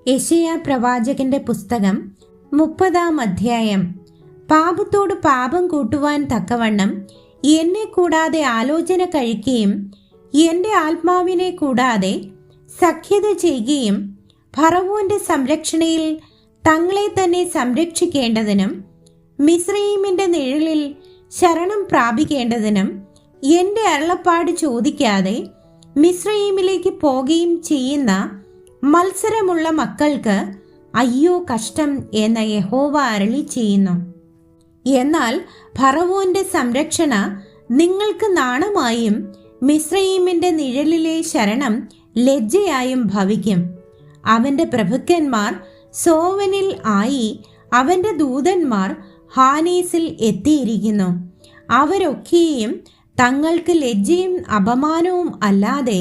യെശയ്യാ പ്രവാചകന്റെ പുസ്തകം 30-ാം അധ്യായം. പാപത്തോട് പാപം കൂട്ടുവാൻ തക്കവണ്ണം എന്നെ കൂടാതെ ആലോചന കഴിക്കുകയും എൻ്റെ ആത്മാവിനെ കൂടാതെ സഖ്യത ചെയ്യുകയും ഫറവോന്റെ സംരക്ഷണയിൽ തങ്ങളെ തന്നെ സംരക്ഷിക്കേണ്ടതിനും മിസ്രയീമിന്റെ നിഴലിൽ ശരണം പ്രാപിക്കേണ്ടതിനും എൻ്റെ അരുളപ്പാട് ചോദിക്കാതെ മിസ്രയീമിലേക്ക് പോകുകയും ചെയ്യുന്ന മത്സരമുള്ള മക്കൾക്ക് അയ്യോ കഷ്ടം എന്ന യഹോവ അരുളി ചെയ്യുന്നു. എന്നാൽ ഫറവോന്റെ സംരക്ഷണ നിങ്ങൾക്ക് നാണമായും മിസ്രയീമിന്റെ നിഴലിലെ ശരണം ലജ്ജയായും ഭവിക്കും. അവന്റെ പ്രഭുക്കന്മാർ സോവനിൽ ആയി, അവന്റെ ദൂതന്മാർ ഹാനേസിൽ എത്തിയിരിക്കുന്നു. അവരൊക്കെയും തങ്ങൾക്ക് ലജ്ജയും അപമാനവും അല്ലാതെ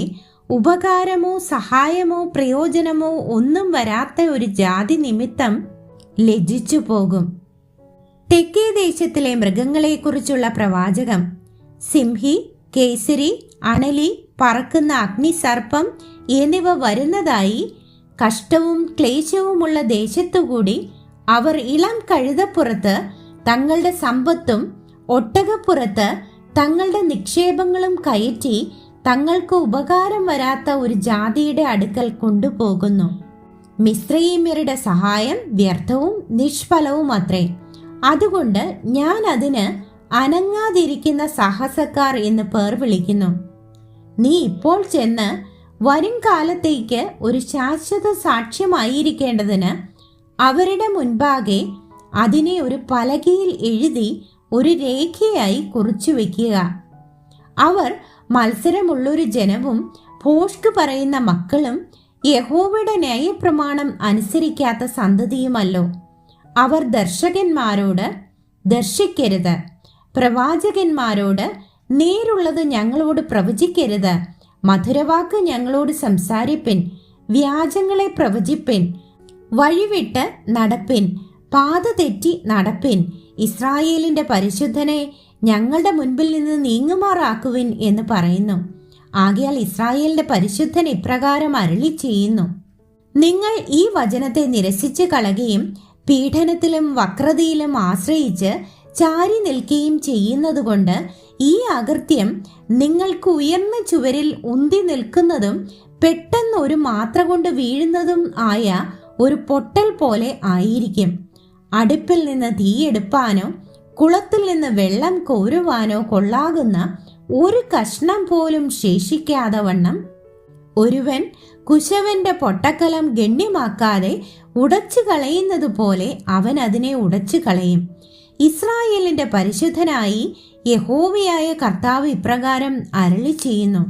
ഉപകാരമോ സഹായമോ പ്രയോജനമോ ഒന്നും വരാത്ത ഒരു ജാതി നിമിത്തം ലജ്ജിച്ചു പോകും. തെക്കേ ദേശത്തിലെ മൃഗങ്ങളെക്കുറിച്ചുള്ള പ്രവാചകം. സിംഹി, കേസരി, അണലി, പറക്കുന്ന അഗ്നിസർപ്പം എന്നിവ വരുന്നതായി കഷ്ടവും ക്ലേശവുമുള്ള ദേശത്തുകൂടി അവർ ഇളം കഴുതപ്പുറത്ത് തങ്ങളുടെ സമ്പത്തും ഒട്ടകപ്പുറത്ത് തങ്ങളുടെ നിക്ഷേപങ്ങളും കയറ്റി തങ്ങൾക്ക് ഉപകാരം വരാത്ത ഒരു ജാതിയുടെ അടുക്കൽ കൊണ്ടുപോകുന്നു. മിസ്രയീമ്യരുടെ സഹായം വ്യർത്ഥവും നിഷ്ഫലവും അത്രേ. അതുകൊണ്ട് ഞാൻ അതിന് അനങ്ങാതിരിക്കുന്ന സാഹസക്കാർ എന്ന് പേർ വിളിക്കുന്നു. നീ ഇപ്പോൾ ചെന്ന് വരും കാലത്തേക്ക് ഒരു ശാശ്വത സാക്ഷ്യമായിരിക്കേണ്ടതിന് അവരുടെ മുൻപാകെ അതിനെ ഒരു പലകയിൽ എഴുതി ഒരു രേഖയായി കുറിച്ചു വയ്ക്കുക. അവർ മത്സരമുള്ളൊരു ജനവും ഭോഷ്ക് പറയുന്ന മക്കളും യഹോവയുടെ ന്യായപ്രമാണം അനുസരിക്കാത്ത സന്തതിയുമല്ലോ. അവർ ദർശകന്മാരോട് ദർശിക്കരുത്, പ്രവാചകന്മാരോട് നേരുള്ളത് ഞങ്ങളോട് പ്രവചിക്കരുത്, മധുരവാക്ക് ഞങ്ങളോട് സംസാരിപ്പിൻ, വ്യാജങ്ങളെ പ്രവചിപ്പിൻ, വഴിവിട്ട് നടപ്പിൻ, പാത തെറ്റി നടപ്പിൻ, ഇസ്രായേലിന്റെ പരിശുദ്ധനെ ഞങ്ങളുടെ മുൻപിൽ നിന്ന് നീങ്ങുമാറാക്കുവിൻ എന്ന് പറയുന്നു. ആകയാൽ ഇസ്രായേലിന്റെ പരിശുദ്ധൻ ഇപ്രകാരം അരുളി ചെയ്യുന്നു: നിങ്ങൾ ഈ വചനത്തെ നിരസിച്ച് കളയുകയും പീഡനത്തിലും വക്രതയിലും ആശ്രയിച്ച് ചാരി നിൽക്കുകയും ചെയ്യുന്നതുകൊണ്ട് ഈ അകൃത്യം നിങ്ങൾക്ക് ഉയർന്ന ചുവരിൽ ഉന്തി നിൽക്കുന്നതും പെട്ടെന്ന് ഒരു മാത്ര കൊണ്ട് വീഴുന്നതും ആയ ഒരു പൊട്ടൽ പോലെ ആയിരിക്കും. അടുപ്പിൽ നിന്ന് തീയെടുപ്പാനോ കുളത്തിൽ നിന്ന് വെള്ളം കോരുവാനോ കൊള്ളാകുന്ന ഒരു കഷ്ണം പോലും ശേഷിക്കാതെ വണ്ണം ഒരുവൻ കുശവന്റെ പൊട്ടക്കലം ഗണ്യമാക്കാതെ ഉടച്ചു കളയുന്നത് പോലെ അവൻ അതിനെ ഉടച്ചു കളയും. ഇസ്രായേലിന്റെ പരിശുദ്ധനായി യഹോവയായ കർത്താവ് ഇപ്രകാരം അരുളി ചെയ്യുന്നു: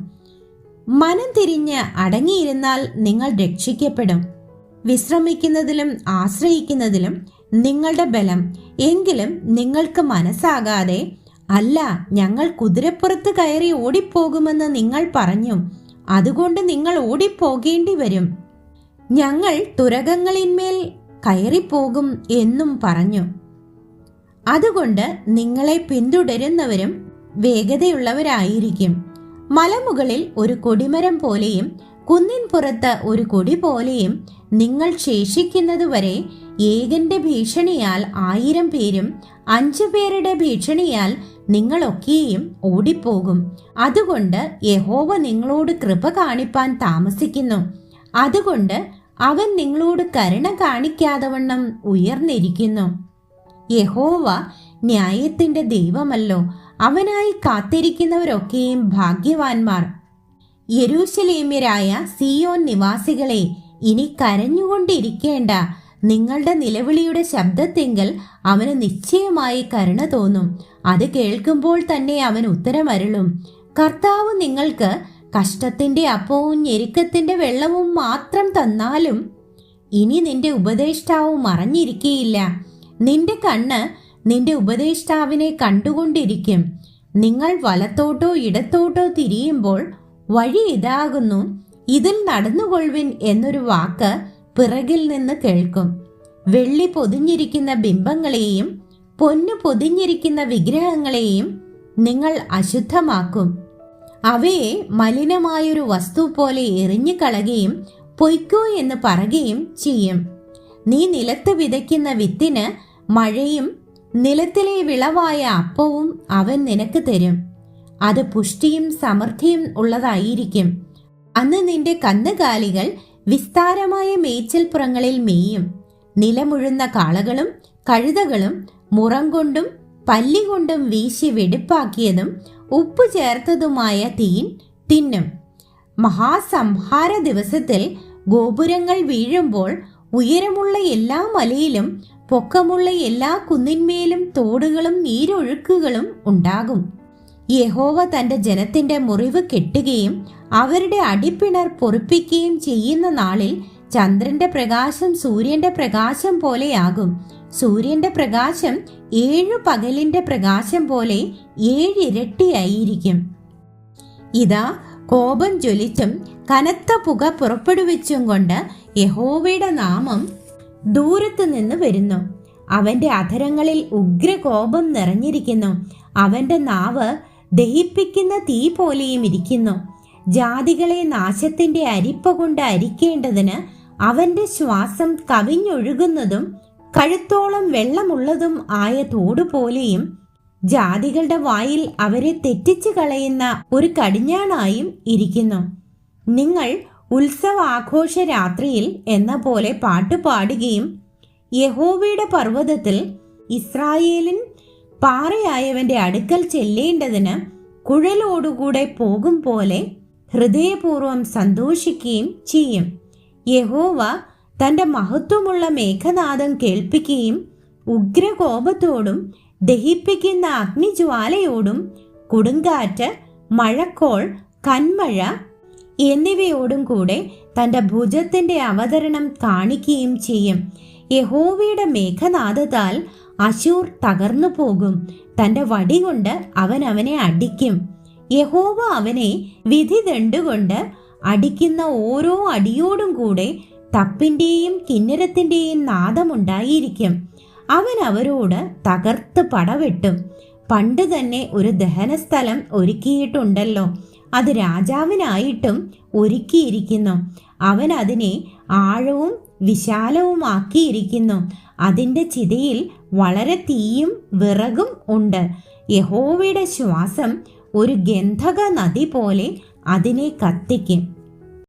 മനം തിരിഞ്ഞ് അടങ്ങിയിരുന്നാൽ നിങ്ങൾ രക്ഷിക്കപ്പെടും. വിശ്രമിക്കുന്നതിലും ആശ്രയിക്കുന്നതിലും നിങ്ങളുടെ ബലം. എങ്കിലും നിങ്ങൾക്ക് മനസ്സാകാതെ, അല്ല, ഞങ്ങൾ കുതിരപ്പുറത്ത് കയറി ഓടിപ്പോകുമെന്ന് നിങ്ങൾ പറഞ്ഞു, അതുകൊണ്ട് നിങ്ങൾ ഓടിപ്പോകേണ്ടി വരും. ഞങ്ങൾ തുരകങ്ങളിന്മേൽ കയറിപ്പോകും എന്നും പറഞ്ഞു. അതുകൊണ്ട് നിങ്ങളെ പിന്തുടരുന്നവരും വേഗതയുള്ളവരായിരിക്കും. മലമുകളിൽ ഒരു കൊടിമരം പോലെയും കുന്നിൻ പുറത്ത് ഒരു കൊടി പോലെയും നിങ്ങൾ ശേഷിക്കുന്നതുവരെ ഏകന്റെ ഭീഷണിയാൽ 1000 പേരും 5 പേരുടെ ഭീഷണിയാൽ നിങ്ങളൊക്കെയും ഓടിപ്പോകും. അതുകൊണ്ട് യഹോവ നിങ്ങളോട് കൃപ കാണിപ്പാൻ താമസിക്കുന്നു. അതുകൊണ്ട് അവൻ നിങ്ങളോട് കരുണ കാണിക്കാതവണ്ണം ഉയർന്നിരിക്കുന്നു. യഹോവ ന്യായത്തിന്റെ ദൈവമല്ലോ. അവനായി കാത്തിരിക്കുന്നവരൊക്കെയും ഭാഗ്യവാന്മാർ. യെരൂശലേമ്യരായ സിയോൻ നിവാസികളെ, ഇനി കരഞ്ഞുകൊണ്ടിരിക്കേണ്ട. നിങ്ങളുടെ നിലവിളിയുടെ ശബ്ദത്തെങ്കിൽ അവന് നിശ്ചയമായി കരുണ തോന്നും. അത് കേൾക്കുമ്പോൾ തന്നെ അവൻ ഉത്തരമരുളും. കർത്താവ് നിങ്ങൾക്ക് കഷ്ടത്തിന്റെ അപ്പവും ഞെരുക്കത്തിന്റെ വെള്ളവും മാത്രം തന്നാലും ഇനി നിന്റെ ഉപദേഷ്ടാവ് മറഞ്ഞിരിക്കുകയില്ല. നിന്റെ കണ്ണ് നിന്റെ ഉപദേഷ്ടാവിനെ കണ്ടുകൊണ്ടിരിക്കും. നിങ്ങൾ വലത്തോട്ടോ ഇടത്തോട്ടോ തിരിയുമ്പോൾ വഴി ഇതാകുന്നു, ഇതിൽ നടന്നുകൊള്ളുവിൻ എന്നൊരു വാക്ക് പിറകിൽ നിന്ന് കേൾക്കും. വെള്ളി പൊതിഞ്ഞിരിക്കുന്ന ബിംബങ്ങളെയും പൊന്നു പൊതിഞ്ഞിരിക്കുന്ന വിഗ്രഹങ്ങളെയും നിങ്ങൾ അശുദ്ധമാക്കും. അവയെ മലിനമായൊരു വസ്തു പോലെ എറിഞ്ഞു കളയുകയും പൊയ്ക്കോ എന്ന് പറയുകയും ചെയ്യും. നീ നിലത്ത് വിതയ്ക്കുന്ന വിത്തിന് മഴയും നിലത്തിലെ വിളവായ അപ്പവും അവൻ നിനക്ക് തരും. അത് പുഷ്ടിയും സമൃദ്ധിയും ഉള്ളതായിരിക്കും. അന്ന് നിന്റെ കന്നുകാലികൾ വിസ്താരമായ മേച്ചിൽപ്പുറങ്ങളിൽ മേയും. നിലമുഴുന്ന കാളകളും കഴുതകളും മുറം കൊണ്ടും പല്ലി കൊണ്ടും വീശി വെടിപ്പാക്കിയതും ഉപ്പ് ചേർത്തതുമായ തീൻ തിന്നും. മഹാസംഹാര ദിവസത്തിൽ ഗോപുരങ്ങൾ വീഴുമ്പോൾ ഉയരമുള്ള എല്ലാ മലയിലും പൊക്കമുള്ള എല്ലാ കുന്നിന്മേലും തോടുകളും നീരൊഴുക്കുകളും ഉണ്ടാകും. യഹോവ തന്റെ ജനത്തിന്റെ മുറിവ് കെട്ടുകയും അവരുടെ അടിപ്പിണർ പൊറിപ്പിക്കുകയും ചെയ്യുന്ന നാളിൽ ചന്ദ്രന്റെ പ്രകാശം സൂര്യന്റെ പ്രകാശം പോലെയാകും. സൂര്യന്റെ പ്രകാശം 7 പകലിന്റെ പ്രകാശം പോലെ 7 ഇരട്ടിയായിരിക്കും. ഇതാ കോപം ജ്വലിച്ചും കനത്ത പുക പുറപ്പെടുവിച്ചും കൊണ്ട് യഹോവയുടെ നാമം ദൂരത്തു നിന്ന് വരുന്നു. അവന്റെ അധരങ്ങളിൽ ഉഗ്രകോപം നിറഞ്ഞിരിക്കുന്നു. അവന്റെ നാവ് ദഹിപ്പിക്കുന്ന തീ പോലെയും ഇരിക്കുന്നു. ജാതികളെ നാശത്തിന്റെ അരിപ്പ കൊണ്ട് അരിക്കേണ്ടതിന് അവന്റെ ശ്വാസം കവിഞ്ഞൊഴുകുന്നതും കഴുത്തോളം വെള്ളമുള്ളതും ആയ തോടുപോലെയും ജാതികളുടെ വായിൽ അവരെ തെറ്റിച്ചു കളയുന്ന ഒരു കടിഞ്ഞാണായും ഇരിക്കുന്നു. നിങ്ങൾ ഉത്സവാഘോഷ രാത്രിയിൽ എന്ന പോലെ പാട്ടുപാടുകയും യഹോവയുടെ പർവ്വതത്തിൽ ഇസ്രായേലിൻ പാറയായവന്റെ അടുക്കൽ ചെല്ലേണ്ടതിന് കുഴലോടുകൂടെ പോകും പോലെ ഹൃദയപൂർവ്വം സന്തോഷിക്കുകയും ചെയ്യും. യഹോവ തന്റെ മഹത്വമുള്ള മേഘനാദം കേൾപ്പിക്കുകയും ഉഗ്രകോപത്തോടും ദഹിപ്പിക്കുന്ന അഗ്നിജ്വാലയോടും കൊടുങ്കാറ്റ്, മഴക്കോൾ, കന്മഴ എന്നിവയോടും കൂടെ തന്റെ ഭുജത്തിന്റെ അവതരണം കാണിക്കുകയും ചെയ്യും. യഹോവയുടെ മേഘനാദത്താൽ അശൂർ തകർന്നു പോകും. തന്റെ വടി കൊണ്ട് അവൻ അവനെ അടിക്കും. യഹോവ അവനെ വിധി ദണ്ടുകൊണ്ട് അടിക്കുന്ന ഓരോ അടിയോടും കൂടെ തപ്പിന്റെയും കിന്നരത്തിന്റെയും നാദമുണ്ടായിരിക്കും. അവൻ അവരോട് തകർത്ത് പടവെട്ടും. പണ്ട് തന്നെ ഒരു ദഹനസ്ഥലം ഒരുക്കിയിട്ടുണ്ടല്ലോ, അത് രാജാവിനായിട്ടും ഒരുക്കിയിരിക്കുന്നു. അവൻ അതിനെ ആഴവും വിശാലവുമാക്കിയിരിക്കുന്നു. അതിൻ്റെ ചിതയിൽ വളരെ തീയും വിറകും ഉണ്ട്. യഹോവയുടെ ശ്വാസം ഒരു ഗന്ധക നദി പോലെ അതിനെ കത്തിക്കും.